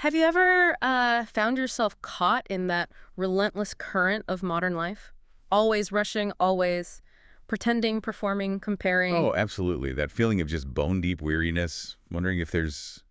Have you ever found yourself caught in that relentless current of modern life? Always rushing, always pretending, performing, comparing. Oh, absolutely. That feeling of just bone-deep weariness, wondering if there's,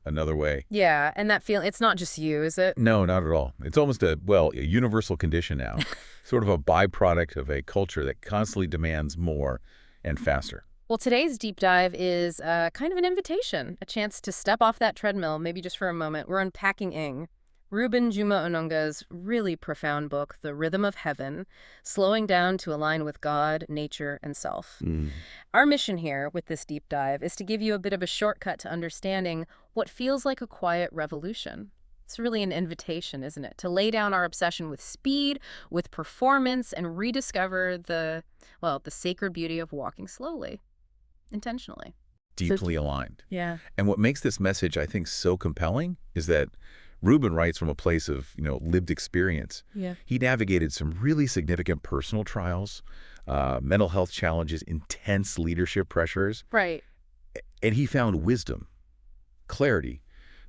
another way. Yeah, and that feeling, it's not just you, is it? No, not at all. It's almost a universal condition now, sort of a byproduct of a culture that constantly demands more and faster. Well, today's deep dive is kind of an invitation, a chance to step off that treadmill, maybe just for a moment. We're unpacking Reuben Juma Onunga's really profound book, The Rhythm of Heaven, Slowing Down to Align with God, Nature, and Self. Mm. Our mission here with this deep dive is to give you a bit of a shortcut to understanding what feels like a quiet revolution. It's really an invitation, isn't it? To lay down our obsession with speed, with performance, and rediscover the sacred beauty of walking slowly, intentionally. Deeply aligned. Yeah. And what makes this message, I think, so compelling is that Reuben writes from a place of, lived experience. Yeah. He navigated some really significant personal trials, mental health challenges, intense leadership pressures, Right. and he found wisdom, clarity,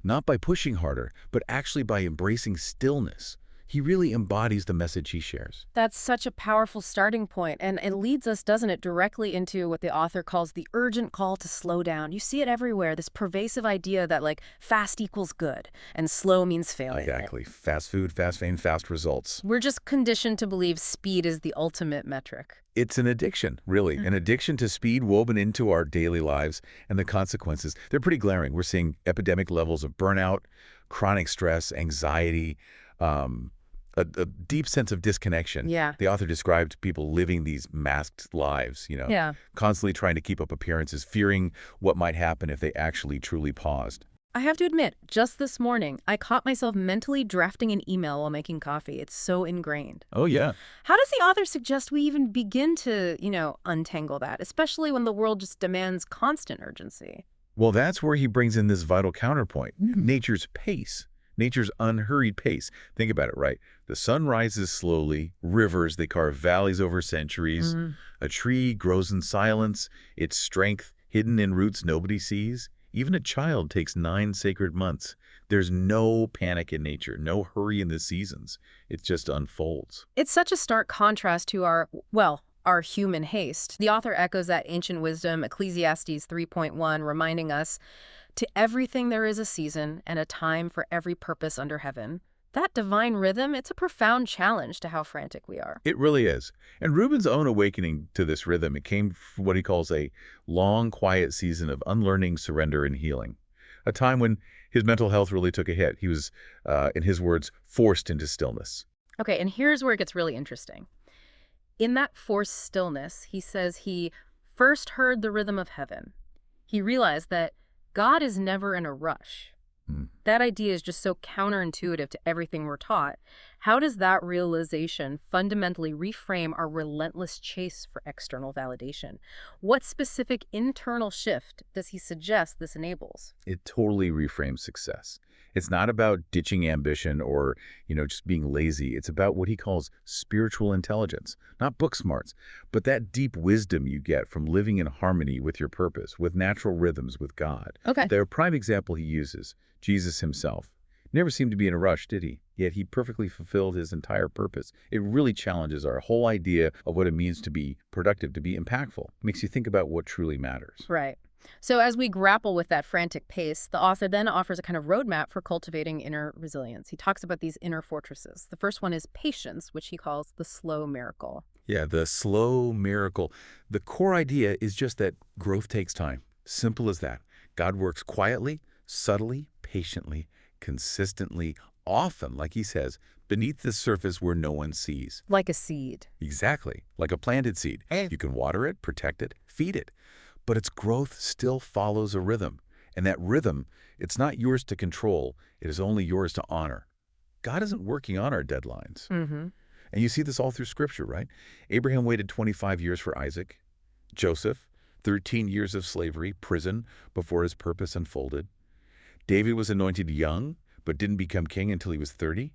not by pushing harder, but actually by embracing stillness. He really embodies the message he shares. That's such a powerful starting point, and it leads us, doesn't it, directly into what the author calls the urgent call to slow down. You see it everywhere, this pervasive idea that, like, fast equals good, and slow means failure. Exactly. Fast food, fast fame, fast results. We're just conditioned to believe speed is the ultimate metric. It's an addiction, really, an addiction to speed woven into our daily lives, and the consequences, they're pretty glaring. We're seeing epidemic levels of burnout, chronic stress, anxiety, a deep sense of disconnection. Yeah. The author described people living these masked lives, Yeah. constantly trying to keep up appearances, fearing what might happen if they actually truly paused. I have to admit, just this morning, I caught myself mentally drafting an email while making coffee. It's so ingrained. Oh, yeah. How does the author suggest we even begin to, untangle that, especially when the world just demands constant urgency? Well, that's where he brings in this vital counterpoint, nature's pace. Nature's unhurried pace. Think about it, right? The sun rises slowly, rivers, they carve valleys over centuries. A tree grows in silence, its strength hidden in roots nobody sees. Even a child takes 9 sacred months. There's no panic in nature, no hurry in the seasons. It just unfolds. It's such a stark contrast to our human haste. The author echoes that ancient wisdom, Ecclesiastes 3.1, reminding us, to everything there is a season and a time for every purpose under heaven. That divine rhythm, it's a profound challenge to how frantic we are. It really is. And Reuben's own awakening to this rhythm, it came from what he calls a long, quiet season of unlearning, surrender, and healing. A time when his mental health really took a hit. He was, in his words, forced into stillness. Okay, and here's where it gets really interesting. In that forced stillness, he says he first heard the rhythm of heaven. He realized that God is never in a rush. That idea is just so counterintuitive to everything we're taught. How does that realization fundamentally reframe our relentless chase for external validation? What specific internal shift does he suggest this enables? It totally reframes success. It's not about ditching ambition or, just being lazy. It's about what he calls spiritual intelligence, not book smarts, but that deep wisdom you get from living in harmony with your purpose, with natural rhythms, with God. Okay. The prime example he uses, Jesus himself, never seemed to be in a rush, did he? Yet he perfectly fulfilled his entire purpose. It really challenges our whole idea of what it means to be productive, to be impactful. It makes you think about what truly matters. Right. So as we grapple with that frantic pace, the author then offers a kind of roadmap for cultivating inner resilience. He talks about these inner fortresses. The first one is patience, which he calls the slow miracle. Yeah, the slow miracle. The core idea is just that growth takes time. Simple as that. God works quietly, subtly, patiently, consistently, often, like he says, beneath the surface where no one sees. Like a seed. Exactly, like a planted seed. You can water it, protect it, feed it. But its growth still follows a rhythm. And that rhythm, it's not yours to control. It is only yours to honor. God isn't working on our deadlines. And you see this all through Scripture, right? Abraham waited 25 years for Isaac. Joseph, 13 years of slavery, prison, before his purpose unfolded. David was anointed young, but didn't become king until he was 30.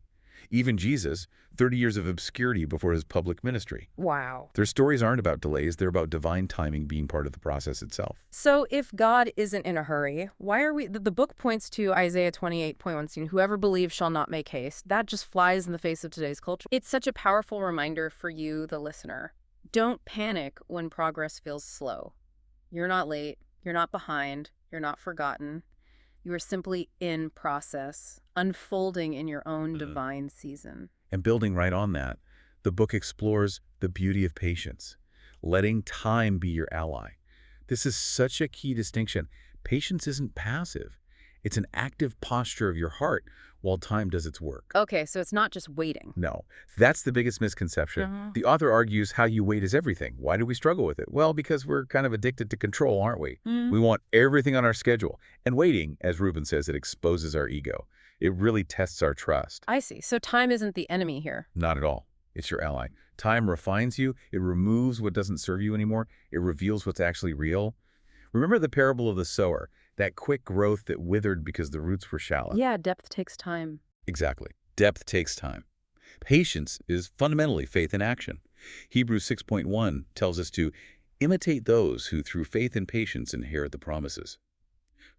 Even Jesus, 30 years of obscurity before his public ministry. Wow. Their stories aren't about delays, they're about divine timing being part of the process itself. So if God isn't in a hurry, why are we... The book points to Isaiah 28:1, whoever believes shall not make haste. That just flies in the face of today's culture. It's such a powerful reminder for you, the listener. Don't panic when progress feels slow. You're not late, you're not behind, you're not forgotten. You are simply in process, unfolding in your own divine season. And building right on that, the book explores the beauty of patience, letting time be your ally. This is such a key distinction. Patience isn't passive. It's an active posture of your heart while time does its work. Okay, so it's not just waiting. No, that's the biggest misconception. The author argues how you wait is everything. Why do we struggle with it? Well, because we're kind of addicted to control, aren't we? We want everything on our schedule. And waiting, as Reuben says, it exposes our ego. It really tests our trust. I see. So time isn't the enemy here. Not at all. It's your ally. Time refines you. It removes what doesn't serve you anymore. It reveals what's actually real. Remember the parable of the sower, that quick growth that withered because the roots were shallow. Yeah, depth takes time. Exactly. Depth takes time. Patience is fundamentally faith in action. Hebrews 6:1 tells us to imitate those who through faith and patience inherit the promises.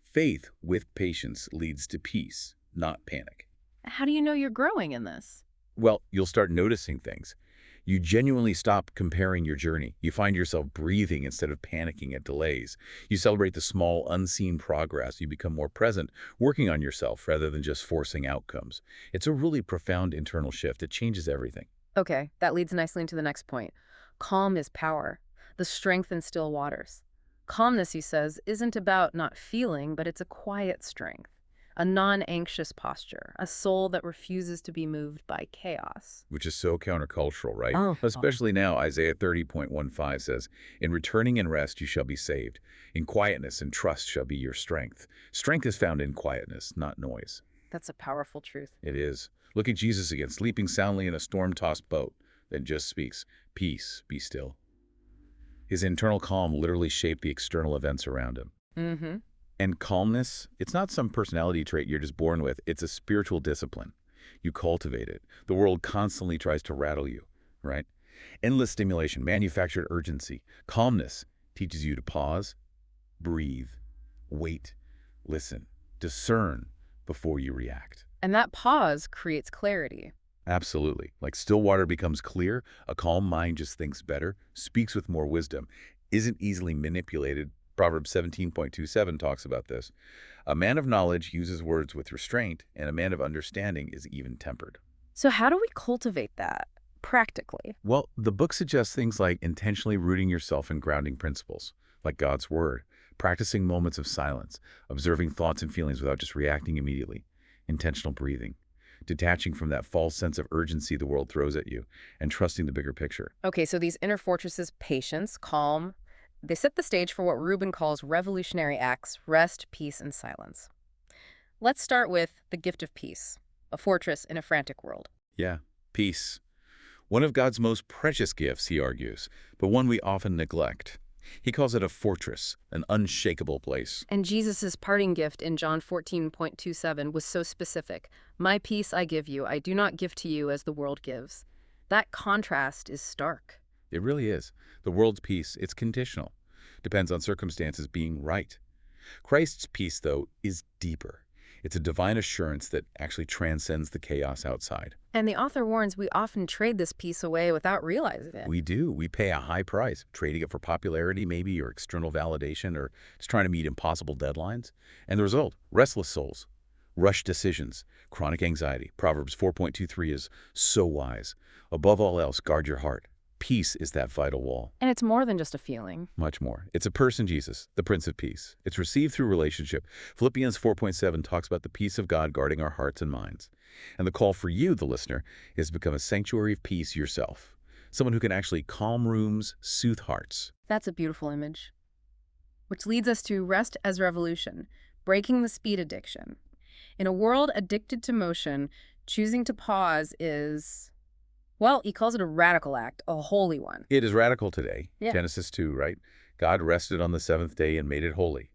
Faith with patience leads to peace, not panic. How do you know you're growing in this? Well, you'll start noticing things. You genuinely stop comparing your journey. You find yourself breathing instead of panicking at delays. You celebrate the small, unseen progress. You become more present, working on yourself rather than just forcing outcomes. It's a really profound internal shift. It changes everything. Okay, that leads nicely into the next point. Calm is power, the strength in still waters. Calmness, he says, isn't about not feeling, but it's a quiet strength. A non-anxious posture, a soul that refuses to be moved by chaos. Which is so countercultural, right? Especially now, Isaiah 30:15 says, "In returning and rest you shall be saved. In quietness and trust shall be your strength." Strength is found in quietness, not noise. That's a powerful truth. It is. Look at Jesus again, sleeping soundly in a storm-tossed boat, then just speaks, "Peace, be still." His internal calm literally shaped the external events around him. And calmness, it's not some personality trait you're just born with. It's a spiritual discipline. You cultivate it. The world constantly tries to rattle you, right? Endless stimulation, manufactured urgency. Calmness teaches you to pause, breathe, wait, listen, discern before you react. And that pause creates clarity. Absolutely. Like still water becomes clear, a calm mind just thinks better, speaks with more wisdom, isn't easily manipulated. Proverbs 17:27 talks about this. A man of knowledge uses words with restraint, and a man of understanding is even-tempered. So how do we cultivate that practically? Well, the book suggests things like intentionally rooting yourself in grounding principles, like God's Word, practicing moments of silence, observing thoughts and feelings without just reacting immediately, intentional breathing, detaching from that false sense of urgency the world throws at you, and trusting the bigger picture. Okay, so these inner fortresses, patience, calm, they set the stage for what Reuben calls revolutionary acts: rest, peace, and silence. Let's start with the gift of peace, a fortress in a frantic world. Yeah, peace. One of God's most precious gifts, he argues, but one we often neglect. He calls it a fortress, an unshakable place. And Jesus' parting gift in John 14:27 was so specific. My peace I give you, I do not give to you as the world gives. That contrast is stark. It really is. The world's peace, it's conditional. Depends on circumstances being right. Christ's peace, though, is deeper. It's a divine assurance that actually transcends the chaos outside. And the author warns we often trade this peace away without realizing it. We do. We pay a high price, trading it for popularity maybe, or external validation, or just trying to meet impossible deadlines. And the result, restless souls, rushed decisions, chronic anxiety. Proverbs 4:23 is so wise. Above all else, guard your heart. Peace is that vital wall. And it's more than just a feeling. Much more. It's a person, Jesus, the Prince of Peace. It's received through relationship. Philippians 4:7 talks about the peace of God guarding our hearts and minds. And the call for you, the listener, is to become a sanctuary of peace yourself. Someone who can actually calm rooms, soothe hearts. That's a beautiful image. Which leads us to rest as revolution, breaking the speed addiction. In a world addicted to motion, choosing to pause is... well, he calls it a radical act, a holy one. It is radical today. Yeah. Genesis 2, right? God rested on the seventh day and made it holy.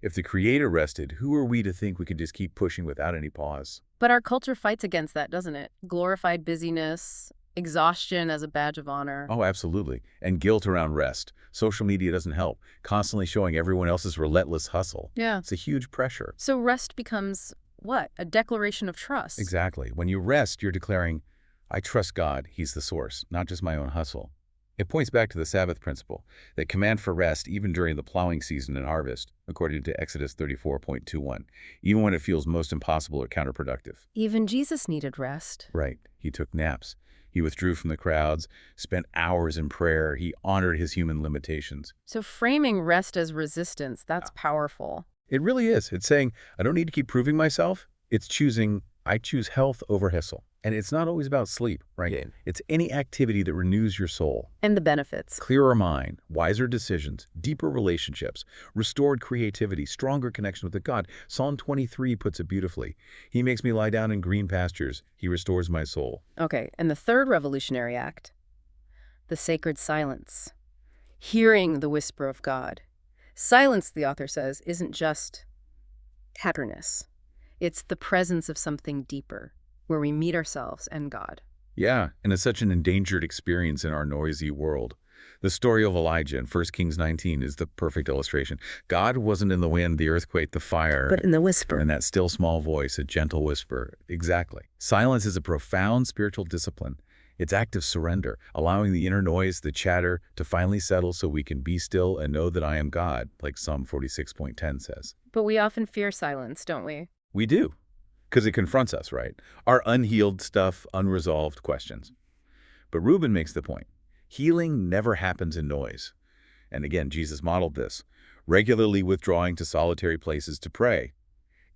If the Creator rested, who are we to think we could just keep pushing without any pause? But our culture fights against that, doesn't it? Glorified busyness, exhaustion as a badge of honor. Oh, absolutely. And guilt around rest. Social media doesn't help, constantly showing everyone else's relentless hustle. Yeah. It's a huge pressure. So rest becomes what? A declaration of trust. Exactly. When you rest, you're declaring, I trust God, He's the source, not just my own hustle. It points back to the Sabbath principle, that command for rest even during the plowing season and harvest, according to Exodus 34.21, even when it feels most impossible or counterproductive. Even Jesus needed rest. Right. He took naps. He withdrew from the crowds, spent hours in prayer. He honored his human limitations. So framing rest as resistance, that's powerful. It really is. It's saying, I don't need to keep proving myself. It's choosing, I choose health over hustle. And it's not always about sleep, right? Yeah. It's any activity that renews your soul. And the benefits. Clearer mind, wiser decisions, deeper relationships, restored creativity, stronger connection with God. Psalm 23 puts it beautifully. He makes me lie down in green pastures. He restores my soul. Okay, and the third revolutionary act, the sacred silence. Hearing the whisper of God. Silence, the author says, isn't just happiness. It's the presence of something deeper, where we meet ourselves and God. Yeah, and it's such an endangered experience in our noisy world. The story of Elijah in 1 Kings 19 is the perfect illustration. God wasn't in the wind, the earthquake, the fire. But in the whisper. And that still small voice, a gentle whisper. Exactly. Silence is a profound spiritual discipline. It's active surrender, allowing the inner noise, the chatter, to finally settle so we can be still and know that I am God, like Psalm 46.10 says. But we often fear silence, don't we? We do, because it confronts us, right? Our unhealed stuff, unresolved questions. But Reuben makes the point. Healing never happens in noise. And again, Jesus modeled this, regularly withdrawing to solitary places to pray.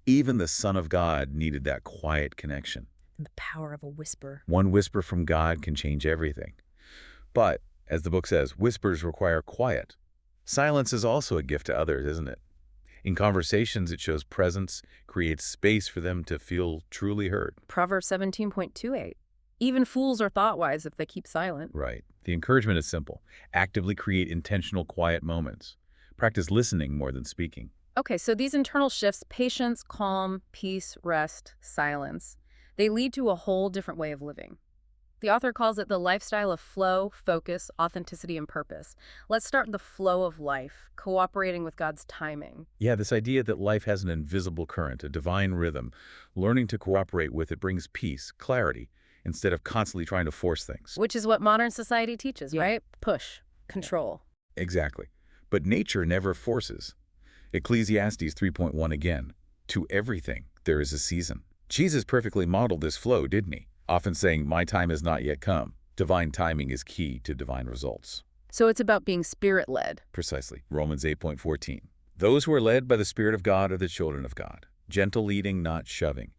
Even the Son of God needed that quiet connection. And the power of a whisper. One whisper from God can change everything. But, as the book says, whispers require quiet. Silence is also a gift to others, isn't it? In conversations, it shows presence, creates space for them to feel truly heard. Proverbs 17.28. Even fools are thought-wise if they keep silent. Right. The encouragement is simple. Actively create intentional quiet moments. Practice listening more than speaking. Okay, so these internal shifts, patience, calm, peace, rest, silence, they lead to a whole different way of living. The author calls it the lifestyle of flow, focus, authenticity, and purpose. Let's start the flow of life, cooperating with God's timing. Yeah, this idea that life has an invisible current, a divine rhythm. Learning to cooperate with it brings peace, clarity, instead of constantly trying to force things. Which is what modern society teaches, Yeah. right? Push, control. Exactly. But nature never forces. Ecclesiastes 3.1 again. To everything there is a season. Jesus perfectly modeled this flow, didn't he? Often saying, my time has not yet come. Divine timing is key to divine results. So it's about being spirit-led. Precisely. Romans 8.14. Those who are led by the Spirit of God are the children of God. Gentle leading, not shoving.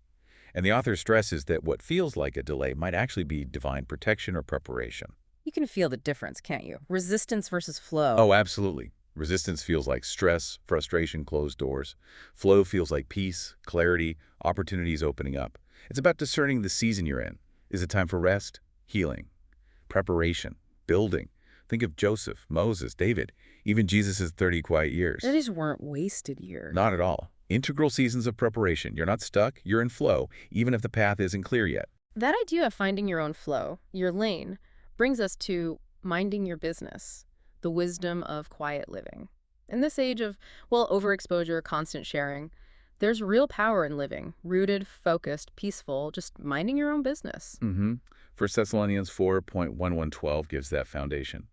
And the author stresses that what feels like a delay might actually be divine protection or preparation. You can feel the difference, can't you? Resistance versus flow. Oh, absolutely. Resistance feels like stress, frustration, closed doors. Flow feels like peace, clarity, opportunities opening up. It's about discerning the season you're in. Is it time for rest, healing, preparation, building? Think of Joseph, Moses, David, even Jesus' 30 quiet years. These weren't wasted years. Not at all. Integral seasons of preparation. You're not stuck, you're in flow, even if the path isn't clear yet. That idea of finding your own flow, your lane, brings us to minding your business, the wisdom of quiet living. In this age of, well, overexposure, constant sharing, there's real power in living, rooted, focused, peaceful, just minding your own business. 1 Thessalonians 4.11-12 gives that foundation.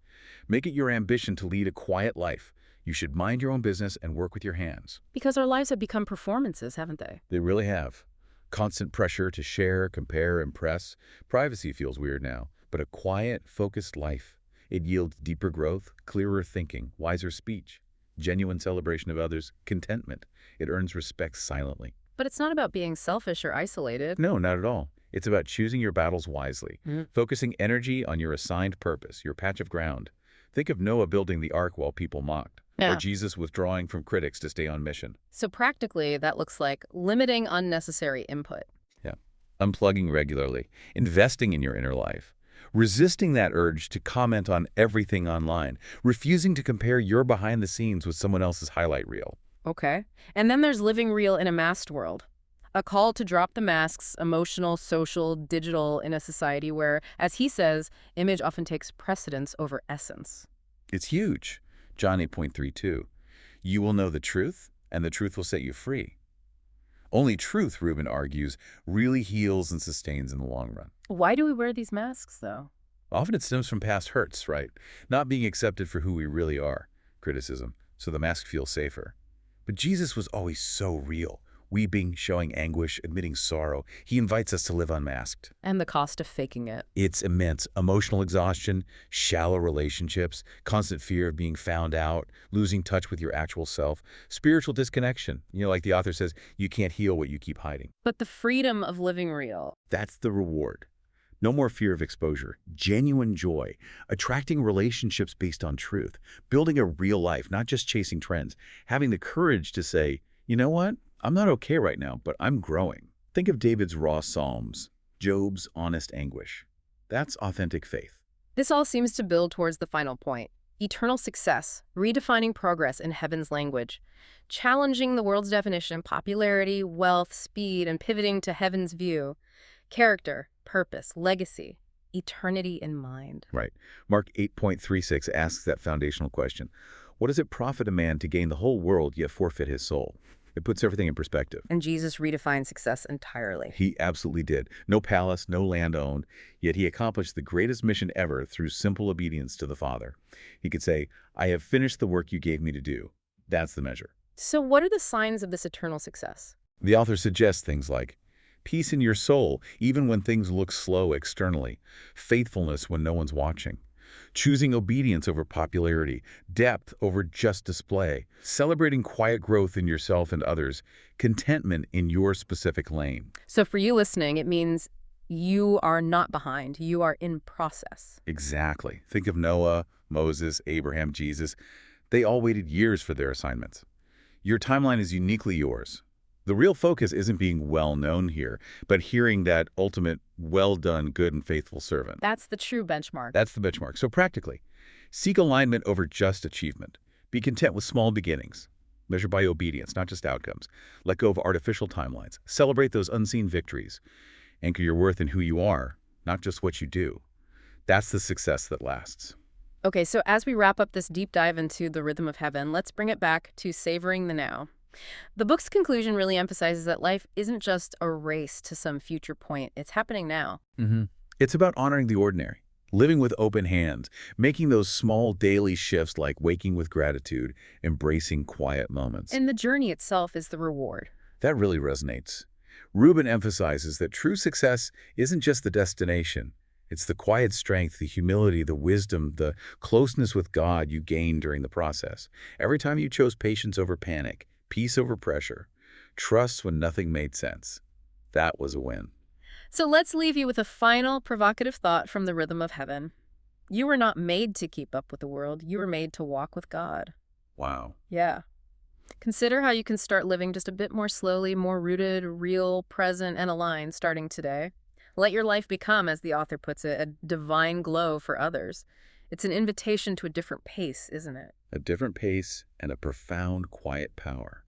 Make it your ambition to lead a quiet life. You should mind your own business and work with your hands. Because our lives have become performances, haven't they? They really have. Constant pressure to share, compare, impress. Privacy feels weird now, but a quiet, focused life. It yields deeper growth, clearer thinking, wiser speech, genuine celebration of others, contentment. It earns respect silently. But it's not about being selfish or isolated. No, not at all. It's about choosing your battles wisely, focusing energy on your assigned purpose, your patch of ground. Think of Noah building the ark while people mocked, or Jesus withdrawing from critics to stay on mission. So practically, that looks like limiting unnecessary input. Yeah. Unplugging regularly, investing in your inner life, resisting that urge to comment on everything online, refusing to compare your behind the scenes with someone else's highlight reel. Okay. And then there's living real in a masked world. A call to drop the masks, emotional, social, digital, in a society where, as he says, image often takes precedence over essence. It's huge. John 8.32. You will know the truth, and the truth will set you free. Only truth, Reuben argues, really heals and sustains in the long run. Why do we wear these masks, though? Often it stems from past hurts, right? Not being accepted for who we really are, criticism, so the mask feels safer. But Jesus was always so real, weeping, showing anguish, admitting sorrow. He invites us to live unmasked. And the cost of faking it. It's immense. Emotional exhaustion, shallow relationships, constant fear of being found out, losing touch with your actual self, spiritual disconnection. Like the author says, you can't heal what you keep hiding. But the freedom of living real. That's the reward. No more fear of exposure, genuine joy, attracting relationships based on truth, building a real life, not just chasing trends, having the courage to say, you know what? I'm not okay right now, but I'm growing. Think of David's raw psalms, Job's honest anguish. That's authentic faith. This all seems to build towards the final point. Eternal success, redefining progress in heaven's language, challenging the world's definition, popularity, wealth, speed, and pivoting to heaven's view. Character, purpose, legacy, eternity in mind. Right. Mark 8.36 asks that foundational question. What does it profit a man to gain the whole world yet forfeit his soul? It puts everything in perspective. And Jesus redefined success entirely. He absolutely did. No palace, no land owned, yet he accomplished the greatest mission ever through simple obedience to the Father. He could say, I have finished the work you gave me to do. That's the measure. So what are the signs of this eternal success? The author suggests things like peace in your soul, even when things look slow externally, faithfulness when no one's watching, choosing obedience over popularity, depth over just display, celebrating quiet growth in yourself and others, contentment in your specific lane. So for you listening, it means you are not behind. You are in process. Exactly. Think of Noah, Moses, Abraham, Jesus. They all waited years for their assignments. Your timeline is uniquely yours. The real focus isn't being well known here, but hearing that ultimate, well done, good and faithful servant. That's the true benchmark. That's the benchmark. So practically, seek alignment over just achievement. Be content with small beginnings. Measure by obedience, not just outcomes. Let go of artificial timelines. Celebrate those unseen victories. Anchor your worth in who you are, not just what you do. That's the success that lasts. Okay, so as we wrap up this deep dive into the rhythm of heaven, let's bring it back to savoring the now. The book's conclusion really emphasizes that life isn't just a race to some future point. It's happening now. It's about honoring the ordinary, living with open hands, making those small daily shifts like waking with gratitude, embracing quiet moments. And the journey itself is the reward. That really resonates. Reuben emphasizes that true success isn't just the destination. It's the quiet strength, the humility, the wisdom, the closeness with God you gain during the process. Every time you chose patience over panic, peace over pressure, trust when nothing made sense. That was a win. So let's leave you with a final provocative thought from the rhythm of heaven. You were not made to keep up with the world. You were made to walk with God. Wow. Yeah. Consider how you can start living just a bit more slowly, more rooted, real, present, and aligned starting today. Let your life become, as the author puts it, a divine glow for others. It's an invitation to a different pace, isn't it? A different pace and a profound, quiet power.